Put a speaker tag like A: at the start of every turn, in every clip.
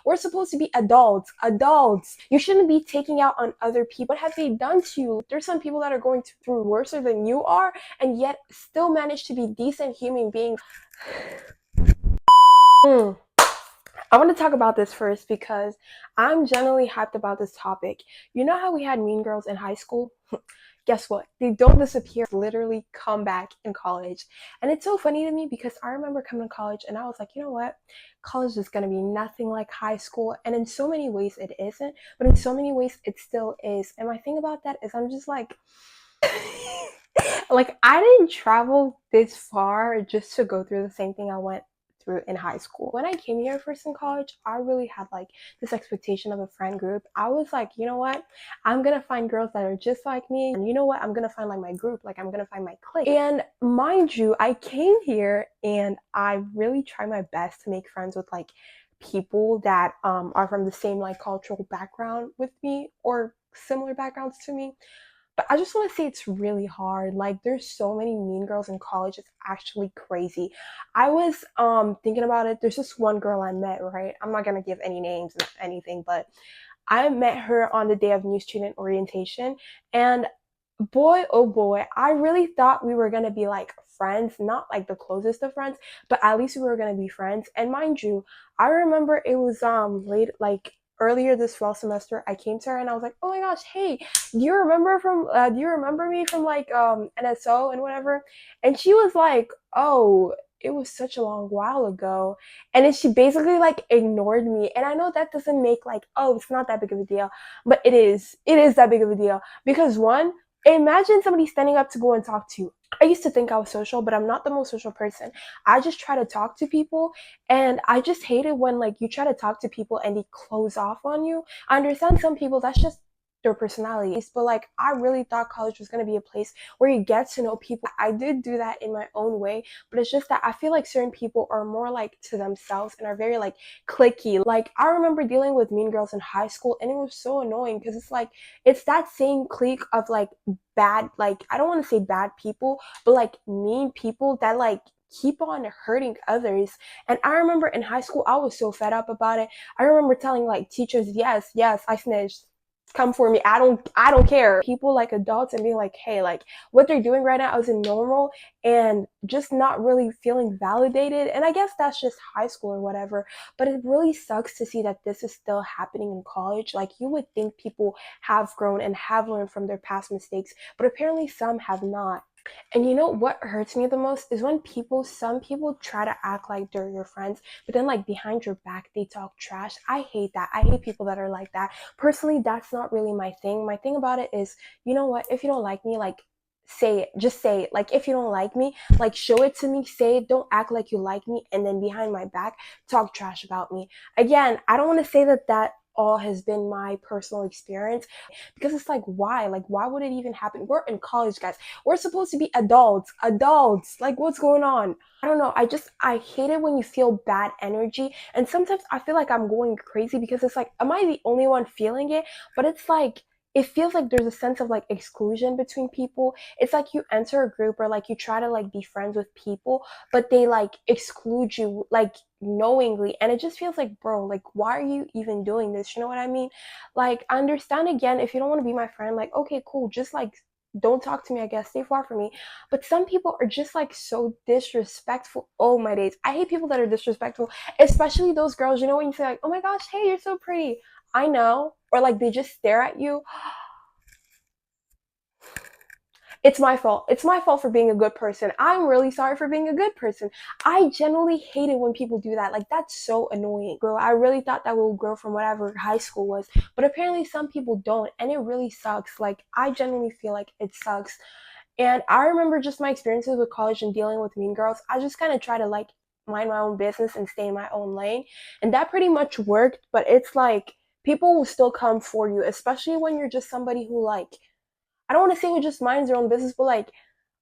A: We're supposed to be adults. You shouldn't be taking out on other people. What have they done to you? There's some people that are going through worse than you are and yet still manage to be decent human beings. I want to talk about this first because I'm generally hyped about this topic. You know how we had mean girls in high school? Guess what? They don't disappear, literally come back in college. And it's so funny to me because I remember coming to college and I was like, you know what? College is going to be nothing like high school. And in so many ways it isn't, but in so many ways it still is. And my thing about that is I'm just like, like I didn't travel this far just to go through the same thing I went through in high school. When I came here first in college, I really had like this expectation of a friend group. I was like, you know what? I'm gonna find girls that are just like me. And you know what? I'm gonna find like my group, like I'm gonna find my clique. And mind you, I came here and I really try my best to make friends with like people that are from the same like cultural background with me or similar backgrounds to me. But I just want to say it's really hard. Like there's so many mean girls in college. It's actually crazy. I was thinking about it. There's this one girl I met, right? I'm not gonna give any names or anything, but I met her on the day of new student orientation, and boy, oh boy, I really thought we were gonna be like friends, not like the closest of friends, but at least we were gonna be friends. And mind you, I remember it was late, like earlier this fall semester. I came to her and I was like, oh my gosh, hey, do you remember me from like NSO and whatever? And she was like, oh, it was such a long while ago. And then she basically like ignored me. And I know that doesn't make like, oh, it's not that big of a deal, but it is that big of a deal. Because one, imagine somebody standing up to go and talk to you. I used to think I was social, but I'm not the most social person. I just try to talk to people, and I just hate it when like you try to talk to people and they close off on you. I understand some people, that's just their personalities, but like I really thought college was going to be a place where you get to know people. I did do that in my own way, but it's just that I feel like certain people are more like to themselves and are very like cliquey. Like I remember dealing with mean girls in high school and it was so annoying because it's like it's that same clique of like bad, like I don't want to say bad people, but like mean people that like keep on hurting others. And I remember in high school I was so fed up about it. I remember telling like teachers, yes, I snitched, come for me, I don't care. People like adults and being like, hey, like what they're doing right now isn't normal, and just not really feeling validated. And I guess that's just high school or whatever, but it really sucks to see that this is still happening in college. Like you would think people have grown and have learned from their past mistakes, but apparently some have not. And you know what hurts me the most is when some people try to act like they're your friends, but then like behind your back, they talk trash. I hate that. I hate people that are like that. Personally, that's not really my thing. My thing about it is, you know what? If you don't like me, like say it. Just say it. Like if you don't like me, like show it to me, say it. Don't act like you like me and then behind my back talk trash about me. Again, I don't want to say that all has been my personal experience, because it's like why would it even happen? We're in college, guys. We're supposed to be adults. Like what's going on? I don't know. I hate it when you feel bad energy, and sometimes I feel like I'm going crazy because it's like, am I the only one feeling it? But it's like it feels like there's a sense of like exclusion between people. It's like you enter a group or like you try to like be friends with people, but they like exclude you like knowingly, and it just feels like, bro, like why are you even doing this? You know what I mean? Like I understand, again, if you don't want to be my friend, like okay, cool, just like don't talk to me, I guess, stay far from me. But some people are just like so disrespectful. Oh my days, I hate people that are disrespectful, especially those girls, you know, when you say like, oh my gosh, hey, you're so pretty, I know, or like they just stare at you. It's my fault. It's my fault for being a good person. I'm really sorry for being a good person. I genuinely hate it when people do that. Like, that's so annoying. Girl, I really thought that would grow from whatever high school was. But apparently some people don't. And it really sucks. Like, I genuinely feel like it sucks. And I remember just my experiences with college and dealing with mean girls. I just kind of try to, like, mind my own business and stay in my own lane. And that pretty much worked. But it's like, people will still come for you, especially when you're just somebody who, like, I don't want to say who just minds their own business, but like,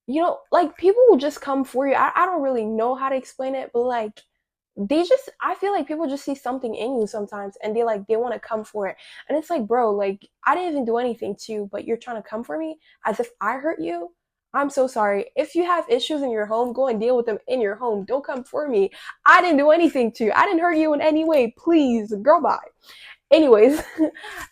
A: you know, like people will just come for you. I don't really know how to explain it, but like I feel like people just see something in you sometimes and they want to come for it. And it's like, bro, like I didn't even do anything to you, but you're trying to come for me as if I hurt you. I'm so sorry. If you have issues in your home, go and deal with them in your home. Don't come for me. I didn't do anything to you. I didn't hurt you in any way. Please, girl, bye. Anyways,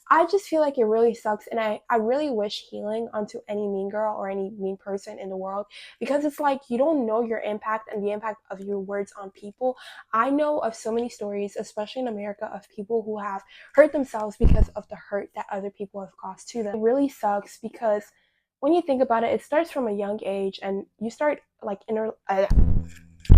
A: I just feel like it really sucks, and I really wish healing onto any mean girl or any mean person in the world, because it's like you don't know your impact and the impact of your words on people. I know of so many stories, especially in America, of people who have hurt themselves because of the hurt that other people have caused to them. It really sucks because when you think about it, it starts from a young age, and you start like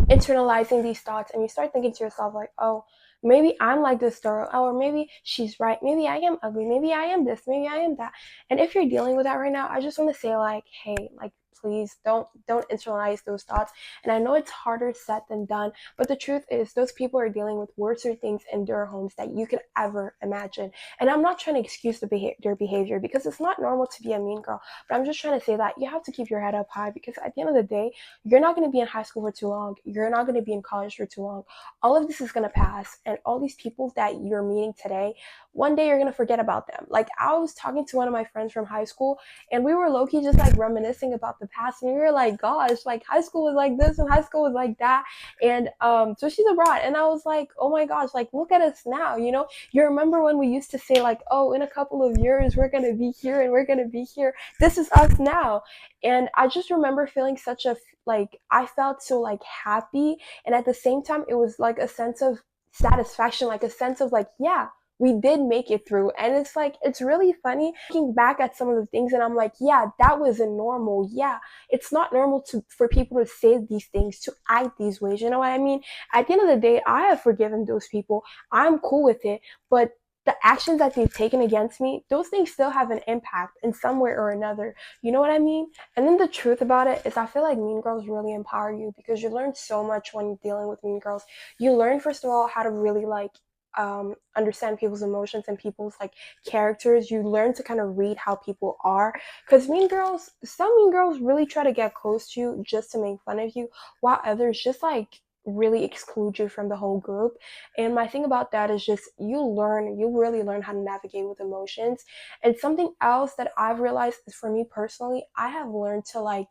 A: internalizing these thoughts, and you start thinking to yourself like, oh, maybe I'm like this girl, or maybe she's right, maybe I am ugly, maybe I am this, maybe I am that. And if you're dealing with that right now, I just want to say like, hey, like, please don't internalize those thoughts. And I know it's harder said than done, but the truth is those people are dealing with worse things in their homes that you could ever imagine. And I'm not trying to excuse their behavior, because it's not normal to be a mean girl, but I'm just trying to say that you have to keep your head up high, because at the end of the day, you're not going to be in high school for too long. You're not going to be in college for too long. All of this is going to pass. And all these people that you're meeting today, one day you're going to forget about them. Like, I was talking to one of my friends from high school, and we were low-key just like reminiscing about the past. And we were like, gosh, like high school was like this and high school was like that. And so she's abroad. And I was like, oh my gosh, like look at us now. You know, you remember when we used to say like, oh, in a couple of years, we're going to be here and we're going to be here. This is us now. And I just remember feeling such a like, I felt so like happy, and at the same time it was like a sense of satisfaction, like a sense of like, yeah, we did make it through. And it's like, it's really funny looking back at some of the things, and I'm like, yeah, that wasn't normal. Yeah, it's not normal to for people to say these things, to act these ways, you know what I mean? At the end of the day, I have forgiven those people. I'm cool with it, but the actions that they've taken against me, those things still have an impact in some way or another. You know what I mean? And then the truth about it is I feel like Mean Girls really empower you, because you learn so much when you're dealing with Mean Girls. You learn, first of all, how to really like understand people's emotions and people's like characters. You learn to kind of read how people are, because some mean girls really try to get close to you just to make fun of you, while others just like really exclude you from the whole group. And my thing about that is just you really learn how to navigate with emotions. And something else that I've realized is, for me personally, I have learned to like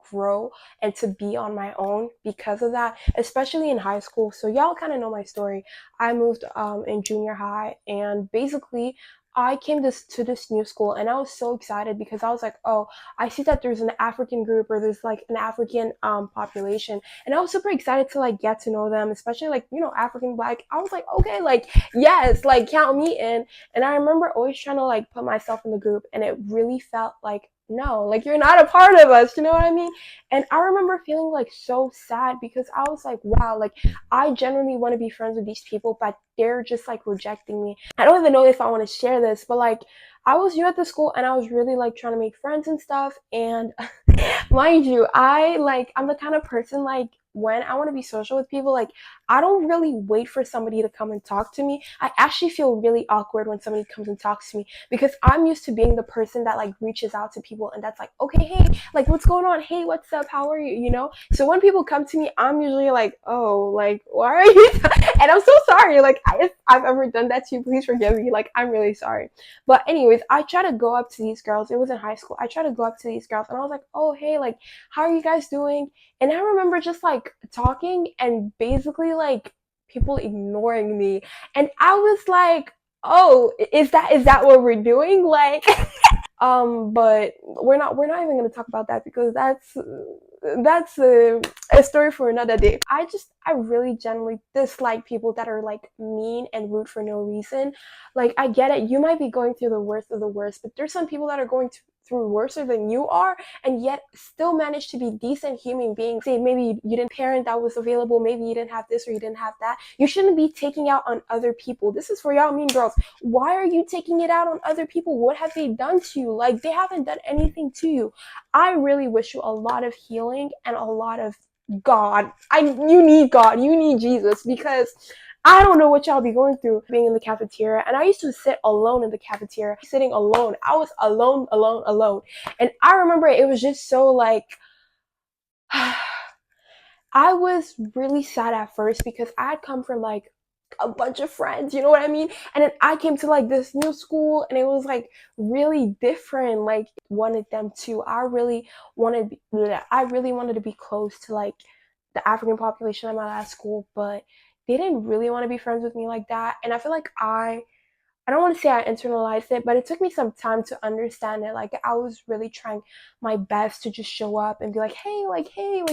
A: grow and to be on my own because of that, especially in high school. So y'all kind of know my story. I moved in junior high, and basically I came to this new school, and I was so excited because I was like, oh, I see that there's an African group, or there's like an African population, and I was super excited to like get to know them, especially like, you know, African Black. I was like, okay, like yes, like count me in. And I remember always trying to like put myself in the group, and it really felt like, no, like you're not a part of us, you know what I mean? And I remember feeling like so sad, because I was like, wow, like I genuinely want to be friends with these people, but they're just like rejecting me. I don't even know if I want to share this, but like I was new at the school, and I was really like trying to make friends and stuff. And mind you, I'm the kind of person, like when I want to be social with people, like I don't really wait for somebody to come and talk to me. I actually feel really awkward when somebody comes and talks to me, because I'm used to being the person that like reaches out to people, and that's like, okay, hey, like what's going on? Hey, what's up? How are you? You know? So when people come to me, I'm usually like, oh, like why are you? And I'm so sorry. Like if I've ever done that to you, please forgive me. Like I'm really sorry. But anyways, I try to go up to these girls. It was in high school. I try to go up to these girls, and I was like, oh, hey, like how are you guys doing? And I remember just like talking, and basically like people ignoring me. And I was like, oh, is that what we're doing? Like but we're not even going to talk about that, because that's a story for another day. I really generally dislike people that are like mean and rude for no reason. Like I get it, you might be going through the worst of the worst, but there's some people that are going through worse than you are, and yet still manage to be decent human beings. Say maybe you didn't parent that was available, maybe you didn't have this or you didn't have that. You shouldn't be taking out on other people. This is for y'all mean girls. Why are you taking it out on other people? What have they done to you? Like they haven't done anything to you. I really wish you a lot of healing and a lot of God. You need God. You need Jesus, because I don't know what y'all be going through being in the cafeteria. And I used to sit alone in the cafeteria, sitting alone. I was alone, alone, alone. And I remember it was just so like, I was really sad at first, because I had come from like a bunch of friends, you know what I mean? And then I came to like this new school and it was like really different. Like wanted them to. I really wanted to be close to like the African population at my last school, but they didn't really want to be friends with me like that. And I feel like I don't want to say I internalized it, but it took me some time to understand it. Like I was really trying my best to just show up and be like, hey, like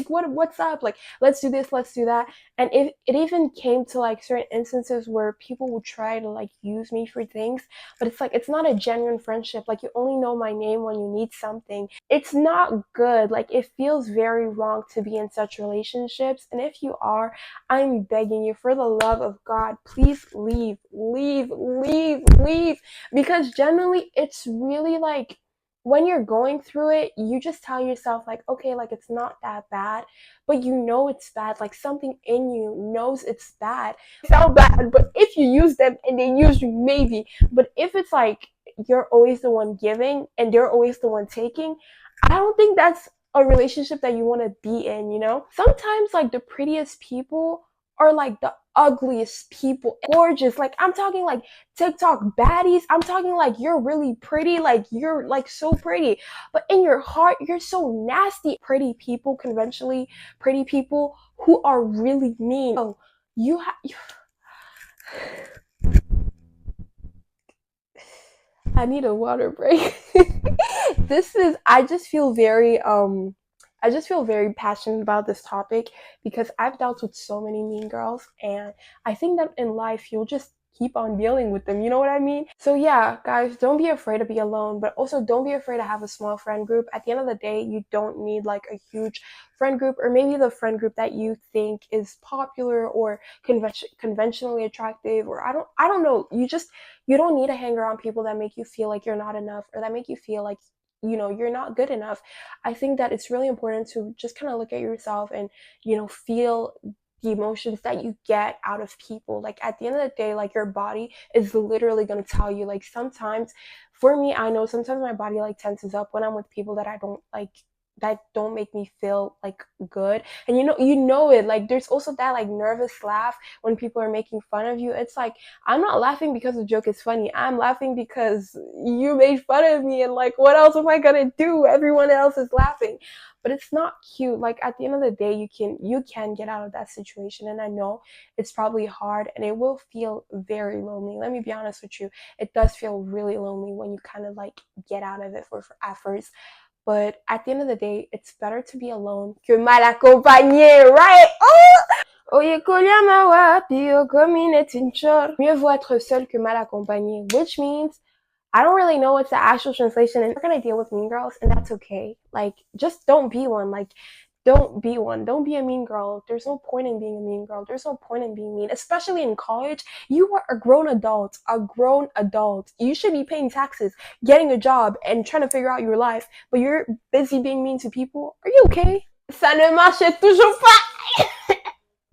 A: what's up? Like let's do this, let's do that. And it even came to like certain instances where people would try to like use me for things, but it's like it's not a genuine friendship. Like you only know my name when you need something. It's not good. Like it feels very wrong to be in such relationships. And if you are, I'm begging you, for the love of God, please leave, leave, leave, leave. Because generally, it's really like when you're going through it, you just tell yourself, like, okay, like it's not that bad, but you know it's bad. Like something in you knows it's bad. It sounds bad, but if you use them and they use you, maybe. But if it's like you're always the one giving and they're always the one taking, I don't think that's a relationship that you want to be in, you know? Sometimes like the prettiest people are like the ugliest people. Gorgeous. Like I'm talking like TikTok baddies. I'm talking like you're really pretty, like you're like so pretty. But in your heart, you're so nasty. Pretty people, conventionally pretty people who are really mean. Oh, you have I need a water break. This is I just feel very passionate about this topic because I've dealt with so many mean girls and I think that in life you'll just keep on dealing with them, you know what I mean? So yeah, guys, don't be afraid to be alone, but also don't be afraid to have a small friend group. At the end of the day, you don't need like a huge friend group, or maybe the friend group that you think is popular or conventionally attractive, or I don't know. You don't need to hang around people that make you feel like you're not enough or that make you feel like you're not good enough. I think that it's really important to just kind of look at yourself and feel the emotions that you get out of people. Like at the end of the day, like your body is literally going to tell you. Like sometimes for me, I know sometimes my body like tenses up when I'm with people that I don't like, that don't make me feel like good. And you know it. Like there's also that like nervous laugh when people are making fun of you. It's like I'm not laughing because the joke is funny. I'm laughing because you made fun of me, and like what else am I gonna do? Everyone else is laughing. But it's not cute. Like at the end of the day, you can get out of that situation. And I know it's probably hard and it will feel very lonely. Let me be honest with you. It does feel really lonely when you kind of like get out of it for at first. But at the end of the day, it's better to be alone que mal accompagné, right? Oh! Oye, kolyama wapi, okomine tinchor. Mieux vaut être seul que mal accompagné, which means I don't really know what's the actual translation, and we're gonna deal with mean girls, and that's okay. Like, just don't be one. Like, don't be one. Don't be a mean girl. There's no point in being a mean girl. There's no point in being mean, especially in college. You are a grown adult, a grown adult. You should be paying taxes, getting a job, and trying to figure out your life, but you're busy being mean to people. Are you okay? Ça ne marche toujours pas.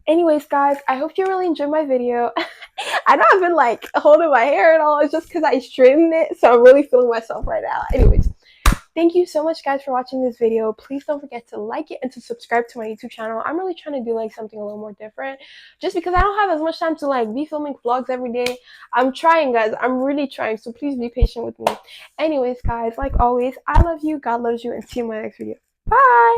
A: Anyways, guys, I hope you really enjoyed my video. I know I've been like holding my hair and all. It's just because I straightened it, so I'm really feeling myself right now. Anyways, thank you so much, guys, for watching this video. Please don't forget to like it and to subscribe to my YouTube channel. I'm really trying to do like something a little more different, just because I don't have as much time to like be filming vlogs every day. I'm trying, guys. I'm really trying, so please be patient with me. Anyways, guys, like always, I love you, God loves you, and see you in my next video. Bye.